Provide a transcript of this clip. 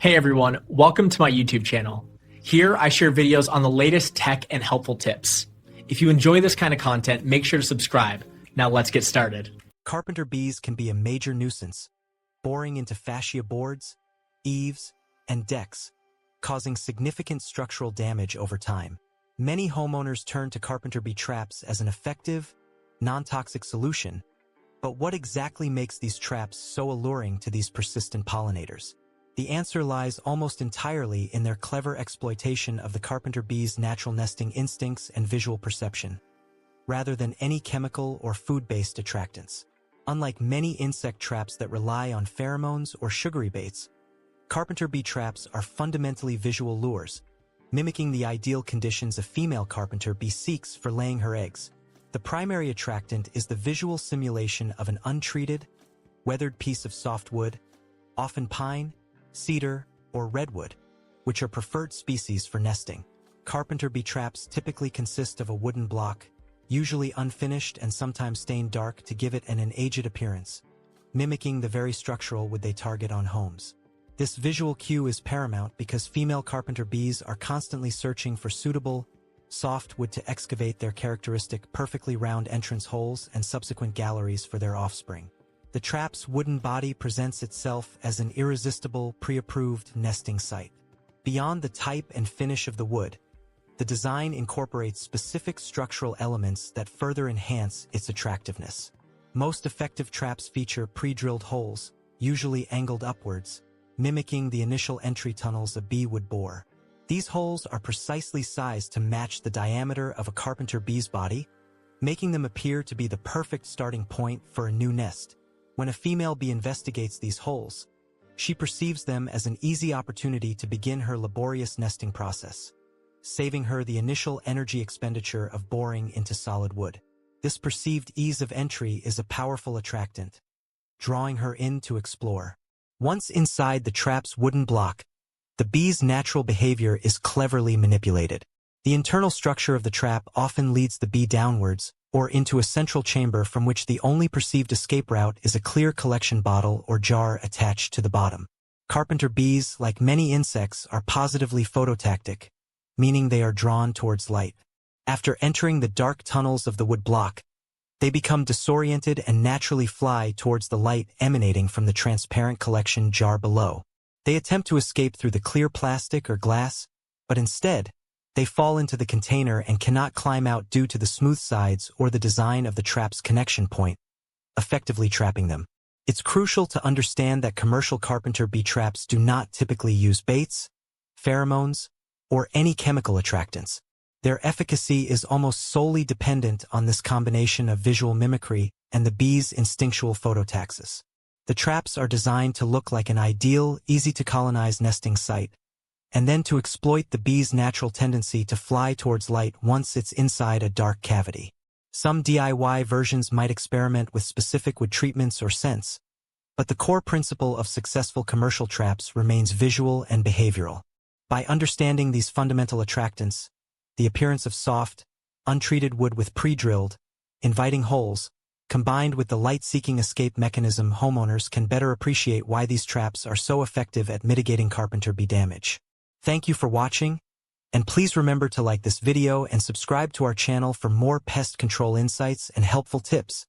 Hey everyone, welcome to my YouTube channel. Here I share videos on the latest tech and helpful tips. If you enjoy this kind of content, make sure to subscribe. Now let's get started. Carpenter bees can be a major nuisance, boring into fascia boards, eaves, and decks, causing significant structural damage over time. Many homeowners turn to carpenter bee traps as an effective, non-toxic solution, but what exactly makes these traps so alluring to these persistent pollinators? The answer lies almost entirely in their clever exploitation of the carpenter bee's natural nesting instincts and visual perception, rather than any chemical or food-based attractants. Unlike many insect traps that rely on pheromones or sugary baits, carpenter bee traps are fundamentally visual lures, mimicking the ideal conditions a female carpenter bee seeks for laying her eggs. The primary attractant is the visual simulation of an untreated, weathered piece of soft wood, often pine, cedar, or redwood, which are preferred species for nesting. Carpenter bee traps typically consist of a wooden block, usually unfinished and sometimes stained dark to give it an aged appearance, mimicking the very structural wood they target on homes. This visual cue is paramount because female carpenter bees are constantly searching for suitable, soft wood to excavate their characteristic perfectly round entrance holes and subsequent galleries for their offspring. The trap's wooden body presents itself as an irresistible, pre-approved nesting site. Beyond the type and finish of the wood, the design incorporates specific structural elements that further enhance its attractiveness. Most effective traps feature pre-drilled holes, usually angled upwards, mimicking the initial entry tunnels a bee would bore. These holes are precisely sized to match the diameter of a carpenter bee's body, making them appear to be the perfect starting point for a new nest. When a female bee investigates these holes, she perceives them as an easy opportunity to begin her laborious nesting process, saving her the initial energy expenditure of boring into solid wood. This perceived ease of entry is a powerful attractant, drawing her in to explore. Once inside the trap's wooden block, the bee's natural behavior is cleverly manipulated. The internal structure of the trap often leads the bee downwards, or into a central chamber from which the only perceived escape route is a clear collection bottle or jar attached to the bottom. Carpenter bees, like many insects, are positively phototactic, meaning they are drawn towards light. After entering the dark tunnels of the wood block, they become disoriented and naturally fly towards the light emanating from the transparent collection jar below. They attempt to escape through the clear plastic or glass, but instead, they fall into the container and cannot climb out due to the smooth sides or the design of the trap's connection point, effectively trapping them. It's crucial to understand that commercial carpenter bee traps do not typically use baits, pheromones, or any chemical attractants. Their efficacy is almost solely dependent on this combination of visual mimicry and the bee's instinctual phototaxis. The traps are designed to look like an ideal, easy-to-colonize nesting site, and then to exploit the bee's natural tendency to fly towards light once it's inside a dark cavity. Some DIY versions might experiment with specific wood treatments or scents, but the core principle of successful commercial traps remains visual and behavioral. By understanding these fundamental attractants, the appearance of soft, untreated wood with pre-drilled, inviting holes, combined with the light-seeking escape mechanism, homeowners can better appreciate why these traps are so effective at mitigating carpenter bee damage. Thank you for watching, and please remember to like this video and subscribe to our channel for more pest control insights and helpful tips.